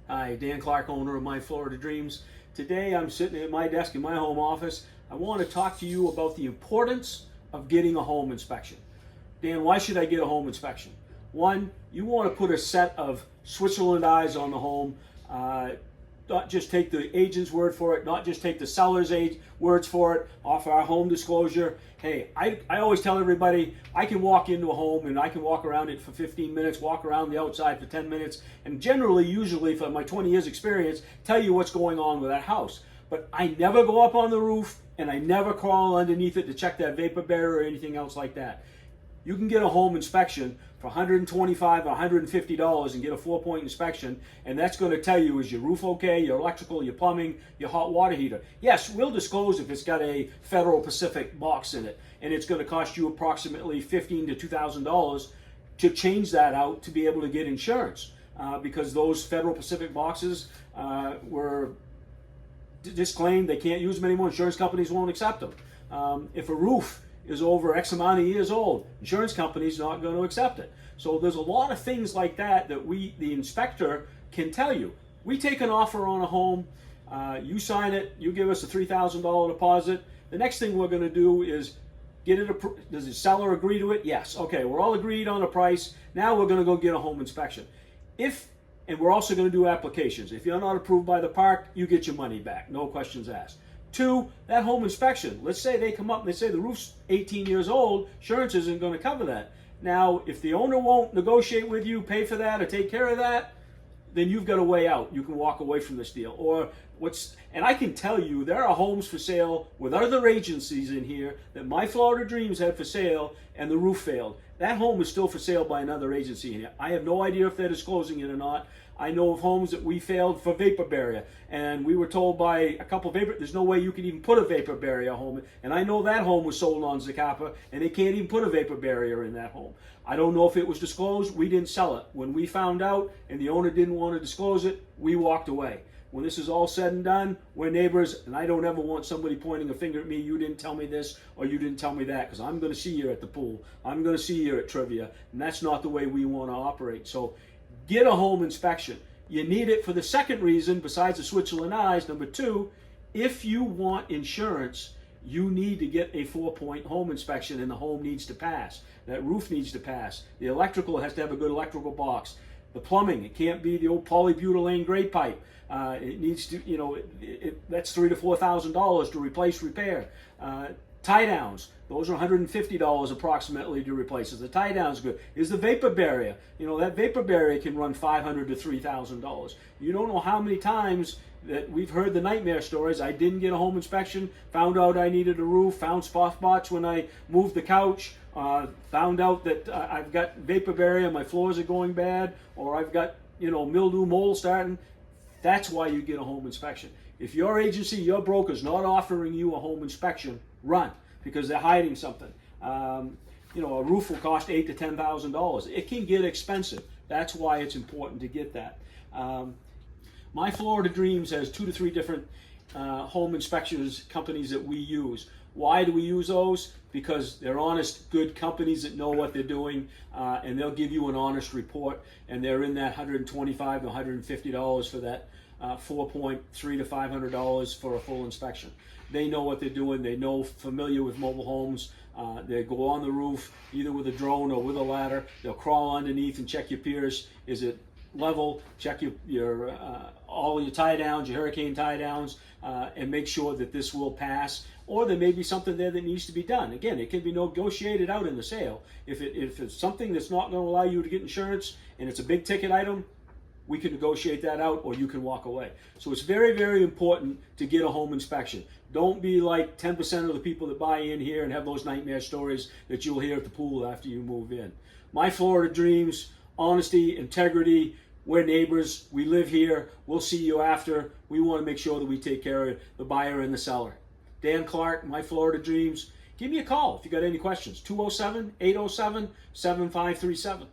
Hi, Dan Clark, owner of My Florida Dreams. Today I'm sitting at my desk in my home office. I want to talk to you about the importance of getting a home inspection. Dan, why should I get a home inspection? One, you want to put a set of Switzerland eyes on the home. Not just take the agent's word for it, not just take the seller's words for it, off our home disclosure. Hey, I always tell everybody, I can walk into a home and I can walk around it for 15 minutes, walk around the outside for 10 minutes, and generally, usually, for my 20 years experience, tell you what's going on with that house. But I never go up on the roof and I never crawl underneath it to check that vapor barrier or anything else like that. You can get a home inspection for $125 or $150 and get a 4-point inspection, and that's going to tell you, is your roof okay, your electrical, your plumbing, your hot water heater. Yes, we'll disclose if it's got a Federal Pacific box in it, and it's going to cost you approximately $1,500 to $2,000 to change that out to be able to get insurance, because those Federal Pacific boxes were disclaimed, they can't use them anymore. Insurance companies won't accept them. If a roof is over X amount of years old, insurance companies not going to accept it. So there's a lot of things like that that the inspector can tell you. We take an offer on a home, you sign it, you give us a $3,000 deposit. The next thing we're going to do is get it approved. Does the seller agree to it? Yes. Okay, we're all agreed on a price. Now we're going to go get a home inspection. And we're also going to do applications. If you're not approved by the park, you get your money back. No questions asked. 2, that home inspection. Let's say they come up and they say the roof's 18 years old, insurance isn't going to cover that. Now, if the owner won't negotiate with you, pay for that, or take care of that, then you've got a way out. You can walk away from this deal. And I can tell you, there are homes for sale with other agencies in here that My Florida Dreams had for sale, and the roof failed. That home is still for sale by another agency in here. I have no idea if they're disclosing it or not. I know of homes that we failed for vapor barrier, and we were told by a couple of there's no way you can even put a vapor barrier home. And I know that home was sold on Zacapa, and they can't even put a vapor barrier in that home. I don't know if it was disclosed. We didn't sell it. When we found out and the owner didn't want to disclose it, we walked away. When this is all said and done, we're neighbors, and I don't ever want somebody pointing a finger at me, you didn't tell me this or you didn't tell me that, because I'm going to see you at the pool. I'm going to see you at trivia, and that's not the way we want to operate. So get a home inspection. You need it for the second reason, besides the Switzerland eyes. Number 2, if you want insurance, you need to get a 4-point home inspection, and the home needs to pass. That roof needs to pass. The electrical has to have a good electrical box. The plumbing, it can't be the old polybutylene gray pipe. It needs to, that's $3,000 to $4,000 to repair. Tie downs, those are $150 approximately to replace. Is the tie downs good? Is the vapor barrier? That vapor barrier can run $500 to $3,000. You don't know how many times that we've heard the nightmare stories. I didn't get a home inspection, found out I needed a roof, found spot spots when I moved the couch, found out that I've got vapor barrier, my floors are going bad, or I've got mildew, mold starting. That's why you get a home inspection. If your agency, your broker's not offering you a home inspection, run, because they're hiding something. A roof will cost $8,000 to $10,000. It can get expensive. That's why it's important to get that. My Florida Dreams has 2 to 3 different home inspections companies that we use. Why do we use those? Because they're honest, good companies that know what they're doing, and they'll give you an honest report, and they're in that $125 to $150 for that 4.3 to $500 for a full inspection. They know what they're doing. They know, familiar with mobile homes. They go on the roof either with a drone or with a ladder. They'll crawl underneath and check your piers. Is it level? Check your all your tie downs, your hurricane tie downs, and make sure that this will pass. Or there may be something there that needs to be done. Again, it can be negotiated out in the sale. If it's something that's not going to allow you to get insurance and it's a big ticket item, we can negotiate that out, or you can walk away. So it's very, very important to get a home inspection. Don't be like 10% of the people that buy in here and have those nightmare stories that you'll hear at the pool after you move in. My Florida Dreams, honesty, integrity. We're neighbors. We live here. We'll see you after. We want to make sure that we take care of the buyer and the seller. Dan Clark, My Florida Dreams. Give me a call if you got any questions. 207-807-7537.